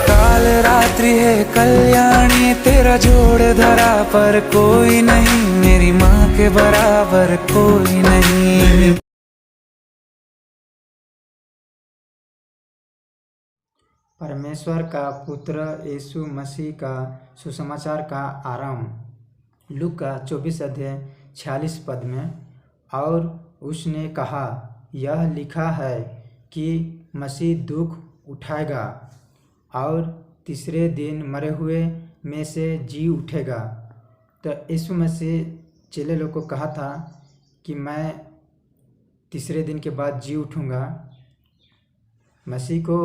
काल रात्रि है कल्याणी, तेरा जोड़ धरा पर कोई नहीं, मेरी माँ के बराबर कोई नहीं। परमेश्वर का पुत्र यीशु मसीह का सुसमाचार का आरंभ। लूका 24 अध्याय 46 पद में, और उसने कहा, यह लिखा है कि मसीह दुख उठाएगा और तीसरे दिन मरे हुए में से जी उठेगा। तो यीशु मसीह चेले लोग को कहा था कि मैं तीसरे दिन के बाद जी उठूँगा। मसीह को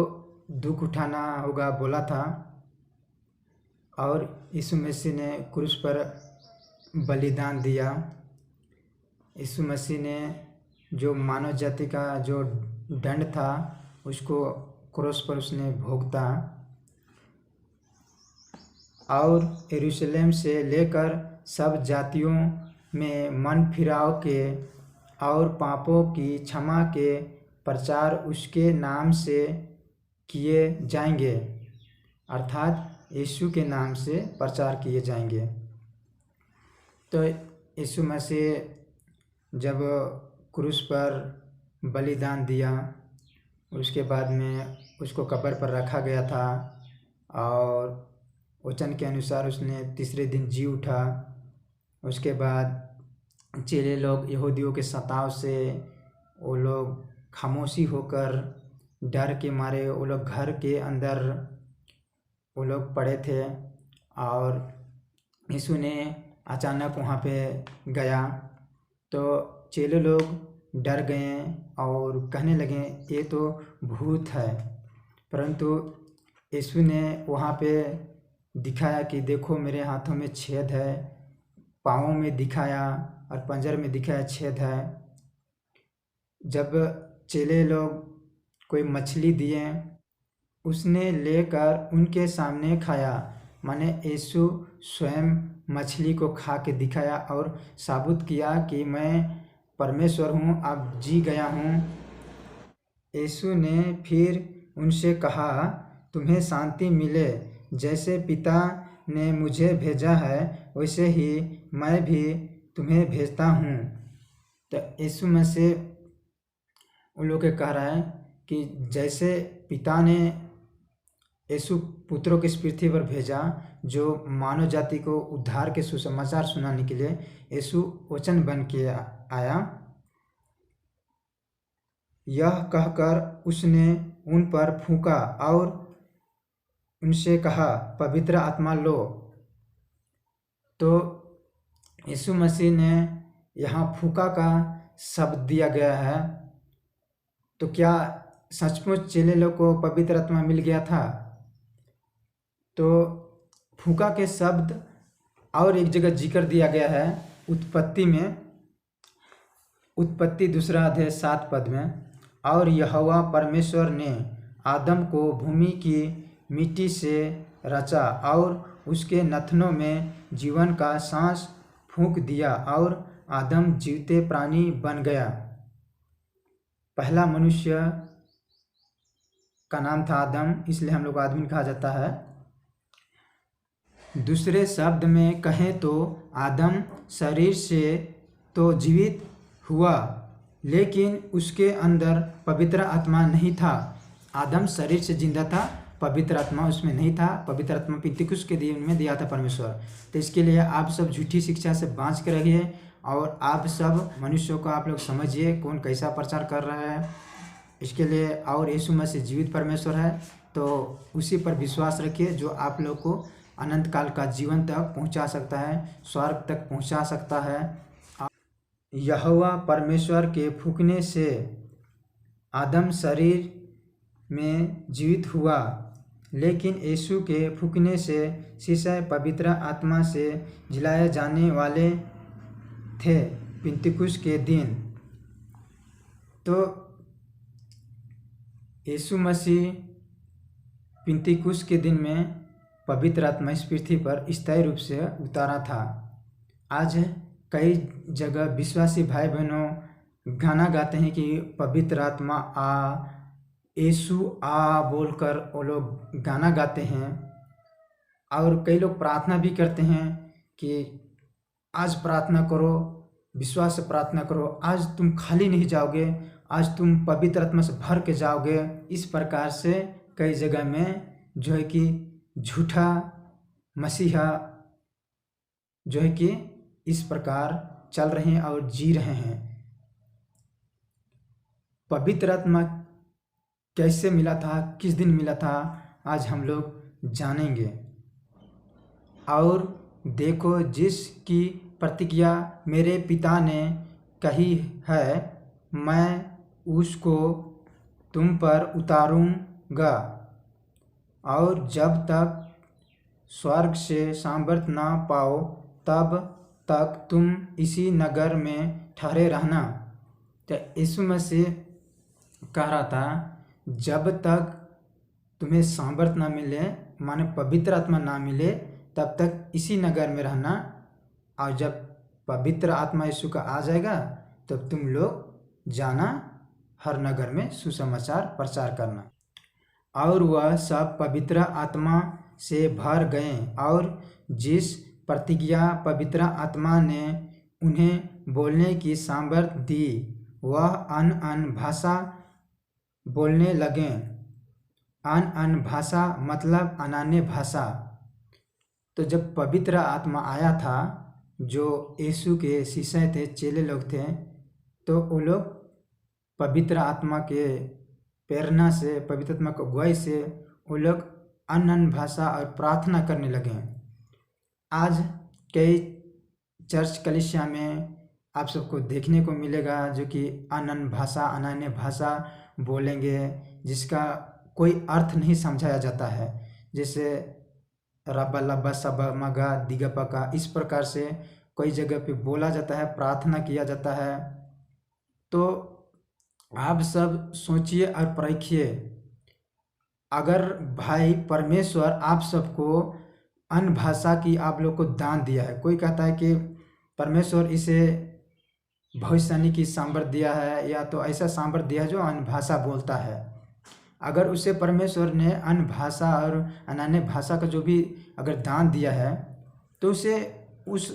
दुख उठाना होगा बोला था, और यीशु मसीह ने क्रूस पर बलिदान दिया। यीशु मसीह ने जो मानव जाति का जो दंड था उसको क्रूस पर उसने भोगता, और यरूशलेम से लेकर सब जातियों में मन फिराव के और पापों की क्षमा के प्रचार उसके नाम से किए जाएंगे, अर्थात यीशु के नाम से प्रचार किए जाएंगे। तो यीशु मसीह जब क्रूस पर बलिदान दिया, उसके बाद में उसको कब्र पर रखा गया था, और वचन के अनुसार उसने तीसरे दिन जी उठा। उसके बाद चेले लोग यहूदियों के सताव से वो लोग खामोशी होकर डर के मारे वो लोग घर के अंदर वो लोग पड़े थे, और यीशु ने अचानक वहाँ पे गया तो चेले लोग डर गए और कहने लगे ये तो भूत है। परंतु यीशु ने वहाँ पे दिखाया कि देखो मेरे हाथों में छेद है, पाँवों में दिखाया और पंजर में दिखाया छेद है। जब चेले लोग कोई मछली दिए, उसने लेकर उनके सामने खाया, माने यीशु स्वयं मछली को खा के दिखाया और साबित किया कि मैं परमेश्वर हूँ, अब जी गया हूँ। यीशु ने फिर उनसे कहा, तुम्हें शांति मिले, जैसे पिता ने मुझे भेजा है वैसे ही मैं भी तुम्हें भेजता हूँ। तो यीशु मसीह उन लोग के कह रहा है कि जैसे पिता ने यीशु पुत्रों को इस पृथ्वी पर भेजा जो मानव जाति को उद्धार के सुसमाचार सुनाने के लिए, यीशु वचन बन के आया। यह कहकर उसने उन पर फूंका और उनसे कहा, पवित्र आत्मा लो। तो यीशु मसीह ने यहाँ फूंका का शब्द दिया गया है। तो क्या सचमुच चेले लोग को पवित्र आत्मा मिल गया था? तो फूंका के शब्द और एक जगह जिक्र दिया गया है उत्पत्ति में, उत्पत्ति 2 अध्याय 7 पद में, और यहोवा परमेश्वर ने आदम को भूमि की मिट्टी से रचा और उसके नथनों में जीवन का सांस फूंक दिया और आदम जीवते प्राणी बन गया। पहला मनुष्य का नाम था आदम, इसलिए हम लोग आदमी कहा जाता है। दूसरे शब्द में कहें तो आदम शरीर से तो जीवित हुआ, लेकिन उसके अंदर पवित्र आत्मा नहीं था। आदम शरीर से जिंदा था, पवित्र आत्मा उसमें नहीं था। पवित्र आत्मा पिंतकुस्त के दिन में दिया था परमेश्वर। तो इसके लिए आप सब झूठी शिक्षा से बाँच के रहिए, और आप सब मनुष्यों को आप लोग समझिए कौन कैसा प्रचार कर रहा है इसके लिए। और यीशु मसीह जीवित परमेश्वर है, तो उसी पर विश्वास रखिए जो आप लोग को अनंत काल का जीवन तक पहुंचा सकता है, स्वर्ग तक पहुंचा सकता है। यहोवा परमेश्वर के फूंकने से आदम शरीर में जीवित हुआ, लेकिन यीशु के फूंकने से शीशे पवित्र आत्मा से जिलाए जाने वाले थे पिंतकुस्त के दिन। तो यीशु मसीह पिंतकुस्त के दिन में पवित्र आत्मा इस पृथ्वी पर स्थायी रूप से उतारा था। आज कई जगह विश्वासी भाई बहनों गाना गाते हैं कि पवित्र आत्मा आ, यीशु आ बोलकर वो लोग गाना गाते हैं। और कई लोग प्रार्थना भी करते हैं कि आज प्रार्थना करो, विश्वास से प्रार्थना करो, आज तुम खाली नहीं जाओगे, आज तुम पवित्र आत्मा से भर के जाओगे। इस प्रकार से कई जगह में जो है कि झूठा मसीहा जो है कि इस प्रकार चल रहे हैं और जी रहे हैं। पवित्र आत्मा कैसे मिला था, किस दिन मिला था, आज हम लोग जानेंगे। और देखो, जिसकी प्रतिज्ञा मेरे पिता ने कही है, मैं उसको तुम पर उतारूंगा, और जब तक स्वर्ग से सामर्थ ना पाओ तब तक तुम इसी नगर में ठहरे रहना। तो यीशु मसीह कह रहा था, जब तक तुम्हें सामर्थ ना मिले, माने पवित्र आत्मा ना मिले, तब तक इसी नगर में रहना। और जब पवित्र आत्मा यीशु का आ जाएगा तब तुम लोग जाना हर नगर में सुसमाचार प्रचार करना। और वह सब पवित्र आत्मा से भर गए, और जिस प्रतिज्ञा पवित्र आत्मा ने उन्हें बोलने की सामर्थ दी, वह अन्य भाषा बोलने लगे। अन्य भाषा मतलब अनन्य भाषा। तो जब पवित्र आत्मा आया था, जो यीशु के शिष्य थे, चेले लोग थे, तो वो लोग पवित्र आत्मा के प्रेरणा से, पवित्र आत्मा की अगुवाई से वो लोग अन्य भाषा और प्रार्थना करने लगे। आज कई चर्च कलीसिया में आप सबको देखने को मिलेगा जो कि अनन्य भाषा बोलेंगे, जिसका कोई अर्थ नहीं समझाया जाता है। जैसे रब्बा लब्बा सबा मगा दिगपका, इस प्रकार से कई जगह पे बोला जाता है, प्रार्थना किया जाता है। तो आप सब सोचिए और परखिए, अगर भाई परमेश्वर आप सबको अन्य भाषा की आप लोग को दान दिया है, कोई कहता है कि परमेश्वर इसे भविष्यवाणी की सामर्थ्य दिया है, या तो ऐसा सामर्थ्य दिया है जो अन्य भाषा बोलता है। अगर उसे परमेश्वर ने अन्य भाषा और अनन्य भाषा का जो भी अगर दान दिया है, तो उसे उस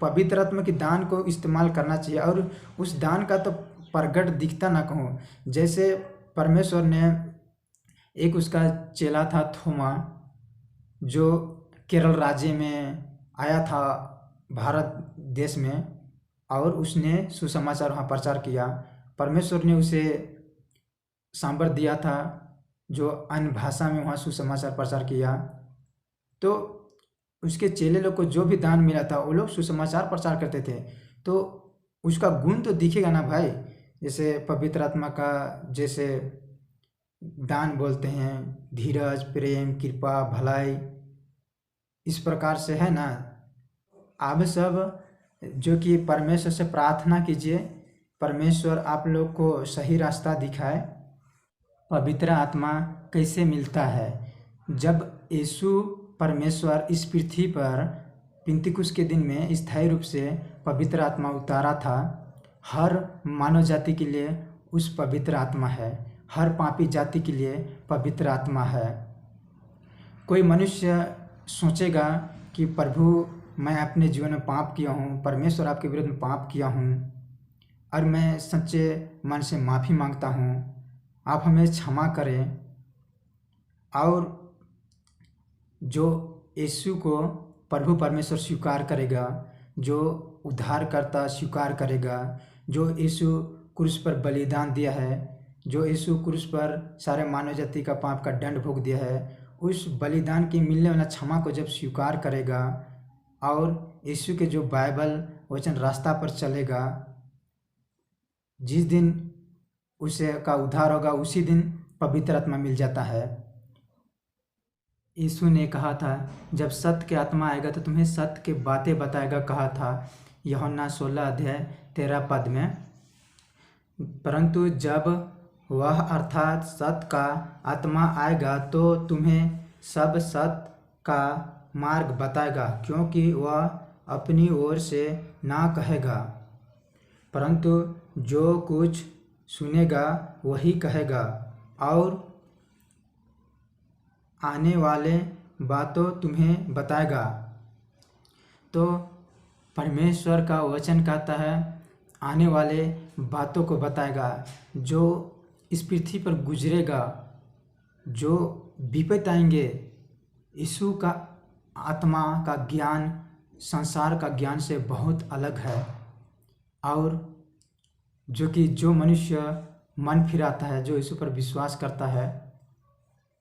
पवित्र आत्मा के दान को इस्तेमाल करना चाहिए। और उस दान का तो प्रगट दिखता ना कहूँ। जैसे परमेश्वर ने एक उसका चेला था थोमा, जो केरल राज्य में आया था भारत देश में, और उसने सुसमाचार वहाँ प्रचार किया। परमेश्वर ने उसे सामर्थ्य दिया था जो अन्य भाषा में वहाँ सुसमाचार प्रचार किया। तो उसके चेले लोग को जो भी दान मिला था, वो लोग सुसमाचार प्रचार करते थे। तो उसका गुण तो दिखेगा ना भाई। जैसे पवित्र आत्मा का जैसे दान बोलते हैं, धीरज, प्रेम, कृपा, भलाई, इस प्रकार से है ना। आप सब जो कि परमेश्वर से प्रार्थना कीजिए, परमेश्वर आप लोग को सही रास्ता दिखाए। पवित्र आत्मा कैसे मिलता है? जब यीशु परमेश्वर इस पृथ्वी पर पिंतकुस्त के दिन में स्थायी रूप से पवित्र आत्मा उतारा था, हर मानव जाति के लिए उस पवित्र आत्मा है, हर पापी जाति के लिए पवित्र आत्मा है। कोई मनुष्य सोचेगा कि प्रभु मैं अपने जीवन में पाप किया हूँ, परमेश्वर आपके विरुद्ध में पाप किया हूँ, और मैं सच्चे मन से माफ़ी मांगता हूँ, आप हमें क्षमा करें। और जो यीशु को प्रभु परमेश्वर स्वीकार करेगा, जो उद्धारकर्ता स्वीकार करेगा, जो यीशु क्रूस पर बलिदान दिया है, जो यीशु क्रूस पर सारे मानव जाति का पाप का दंड भोग दिया है, उस बलिदान की मिलने वाला क्षमा को जब स्वीकार करेगा और यीशु के जो बाइबल वचन रास्ता पर चलेगा, जिस दिन उसे का उद्धार होगा उसी दिन पवित्र आत्मा मिल जाता है। यीशु ने कहा था, जब सत्य के आत्मा आएगा तो तुम्हें सत्य के बातें बताएगा, कहा था यूहन्ना 16:13 में। परंतु जब वह अर्थात सत्य का आत्मा आएगा तो तुम्हें सब सत्य का मार्ग बताएगा, क्योंकि वह अपनी ओर से ना कहेगा, परंतु जो कुछ सुनेगा वही कहेगा, और आने वाले बातों तुम्हें बताएगा। तो परमेश्वर का वचन कहता है आने वाले बातों को बताएगा, जो इस पृथ्वी पर गुजरेगा, जो विपत आएंगे। यीशु का आत्मा का ज्ञान संसार का ज्ञान से बहुत अलग है, और जो मनुष्य मन फिराता है, जो यीशु पर विश्वास करता है,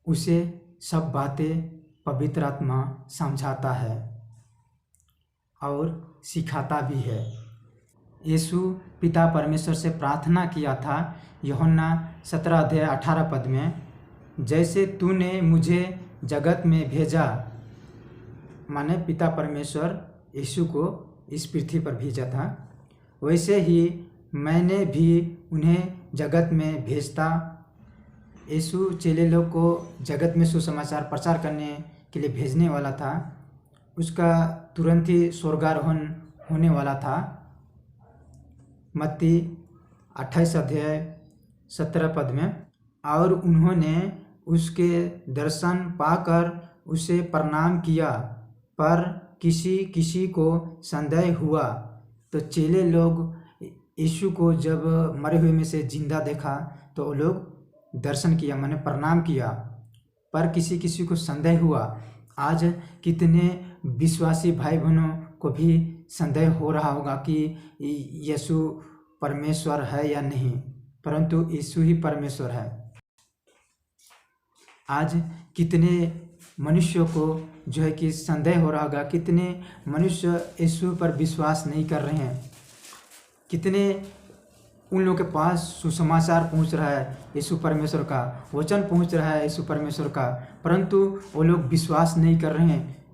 उसे सब बातें पवित्र आत्मा समझाता है और सिखाता भी है। यीशु पिता परमेश्वर से प्रार्थना किया था यूहन्ना 17:18 में, जैसे तूने मुझे जगत में भेजा, माने पिता परमेश्वर यीशु को इस पृथ्वी पर भेजा था, वैसे ही मैंने भी उन्हें जगत में भेजता। यीशु चेले लोग को जगत में सुसमाचार प्रचार करने के लिए भेजने वाला था। उसका तुरंत ही स्वर्गारोहण होने वाला था। मत्ती 28:17 में, और उन्होंने उसके दर्शन पाकर उसे प्रणाम किया, पर किसी किसी को संदेह हुआ। तो चेले लोग यीशु को जब मरे हुए में से जिंदा देखा तो वो लोग दर्शन किया, माने प्रणाम किया, पर किसी किसी को संदेह हुआ। आज कितने विश्वासी भाई बहनों को भी संदेह हो रहा होगा कि यीशु परमेश्वर है या नहीं, परंतु यीशु ही परमेश्वर है। आज कितने मनुष्यों को जो है कि संदेह हो रहा होगा, कितने मनुष्य यीशु पर विश्वास नहीं कर रहे हैं, कितने उन लोगों के पास सुसमाचार पहुंच रहा है, यीशु परमेश्वर का वचन पहुंच रहा है यीशु परमेश्वर का, परंतु वो लोग विश्वास नहीं कर रहे हैं।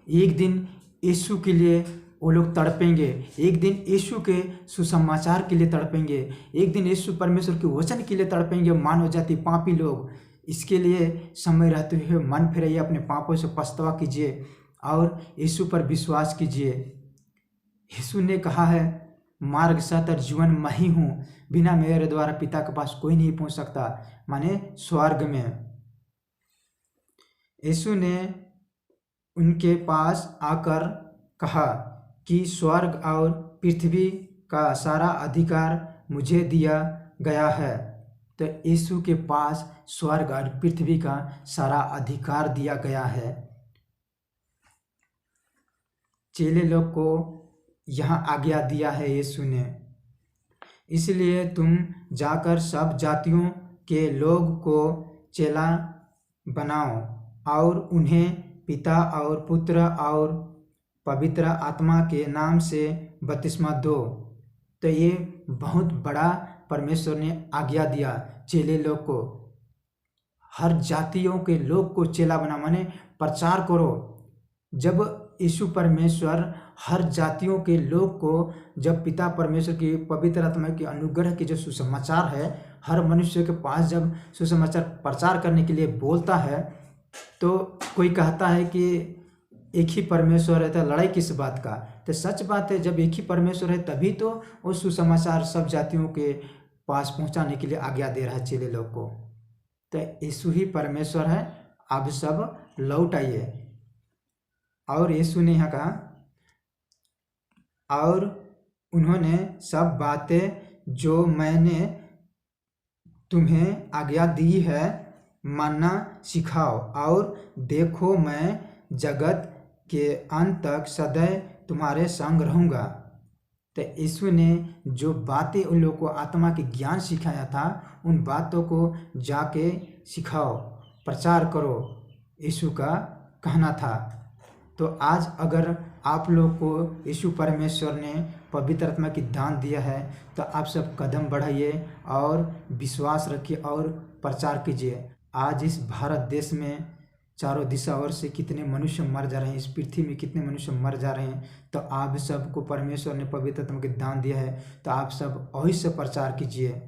एक दिन यीशु के लिए वो लोग तड़पेंगे, एक दिन यीशु के सुसमाचार के लिए तड़पेंगे, एक दिन यीशु परमेश्वर के वचन के लिए तड़पेंगे। मानव जाति पापी लोग, इसके लिए समय रहते हुए मन फिराइए, अपने पापों से पछतावा कीजिए और यीशु पर विश्वास कीजिए। यीशु ने कहा है मार्ग सत्य और जीवन मैं ही हूँ, बिना मेरे द्वारा पिता के पास कोई नहीं पहुँच सकता, माने स्वर्ग में। यीशु ने उनके पास आकर कहा कि स्वर्ग और पृथ्वी का सारा अधिकार मुझे दिया गया है। तो यीशु के पास स्वर्ग और पृथ्वी का सारा अधिकार दिया गया है। चेले लोग को यहाँ आज्ञा दिया है यीशु ने, इसलिए तुम जाकर सब जातियों के लोग को चेला बनाओ और उन्हें पिता और पुत्र और पवित्र आत्मा के नाम से बपतिस्मा दो। तो ये बहुत बड़ा परमेश्वर ने आज्ञा दिया चेले लोग को, हर जातियों के लोग को चेला बना, माने प्रचार करो। जब यीशु परमेश्वर हर जातियों के लोग को, जब पिता परमेश्वर की पवित्र आत्मा की अनुग्रह की जो सुसमाचार है हर मनुष्य के पास जब सुसमाचार प्रचार करने के लिए बोलता है, तो कोई कहता है कि एक ही परमेश्वर है तो लड़ाई किस बात का। तो सच बात है, जब एक ही परमेश्वर है तभी तो वो सुसमाचार सब जातियों के पास पहुंचाने के लिए आज्ञा दे रहा है चेले लोग को। तो यीशु ही परमेश्वर है, आप सब लौट आइए। और यीशु ने यहाँ कहा और उन्होंने सब बातें जो मैंने तुम्हें आज्ञा दी है मानना सिखाओ, और देखो मैं जगत के अंत तक सदैव तुम्हारे संग रहूँगा। तो यीशु ने जो बातें उन लोगों को आत्मा के ज्ञान सिखाया था, उन बातों को जाके सिखाओ, प्रचार करो, यीशु का कहना था। तो आज अगर आप लोग को यीशु परमेश्वर ने पवित्र आत्मा की दान दिया है, तो आप सब कदम बढ़ाइए और विश्वास रखिए और प्रचार कीजिए। आज इस भारत देश में चारों दिशा ओर से कितने मनुष्य मर जा रहे हैं, इस पृथ्वी में कितने मनुष्य मर जा रहे हैं। तो आप सबको परमेश्वर ने पवित्र आत्मा की दान दिया है, तो आप सब अवश्य प्रचार कीजिए।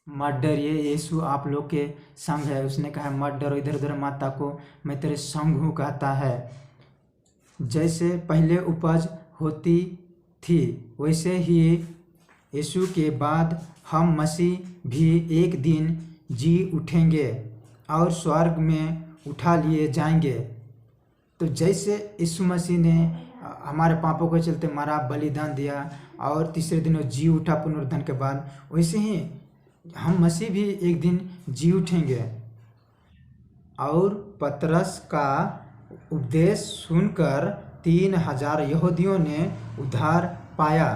मत डरिए, यीशु आप लोग के संग है। उसने कहा मत डरो, इधर उधर माता को मैं तेरे संग हूँ कहता है। जैसे पहले उपज होती थी वैसे ही यीशु के बाद हम मसीह भी एक दिन जी उठेंगे और स्वर्ग में उठा लिए जाएंगे। तो जैसे यीशु मसीह ने हमारे पापों के चलते मरा, बलिदान दिया और तीसरे दिन वो जी उठा पुनरुत्थान के बाद, वैसे ही हम मसीह भी एक दिन जी उठेंगे। और पतरस का उपदेश सुनकर 3000 यहूदियों ने उद्धार पाया।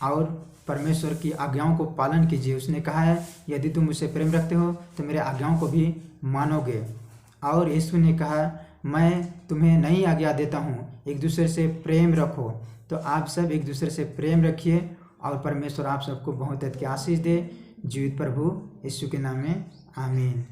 और परमेश्वर की आज्ञाओं को पालन कीजिए। उसने कहा है, यदि तुम मुझसे प्रेम रखते हो तो मेरे आज्ञाओं को भी मानोगे। और यीशु ने कहा, मैं तुम्हें नई आज्ञा देता हूँ, एक दूसरे से प्रेम रखो। तो आप सब एक दूसरे से प्रेम रखिए और परमेश्वर आप सबको बहुत की आशीष दे। जीवित प्रभु यीशु के नाम में आमीन।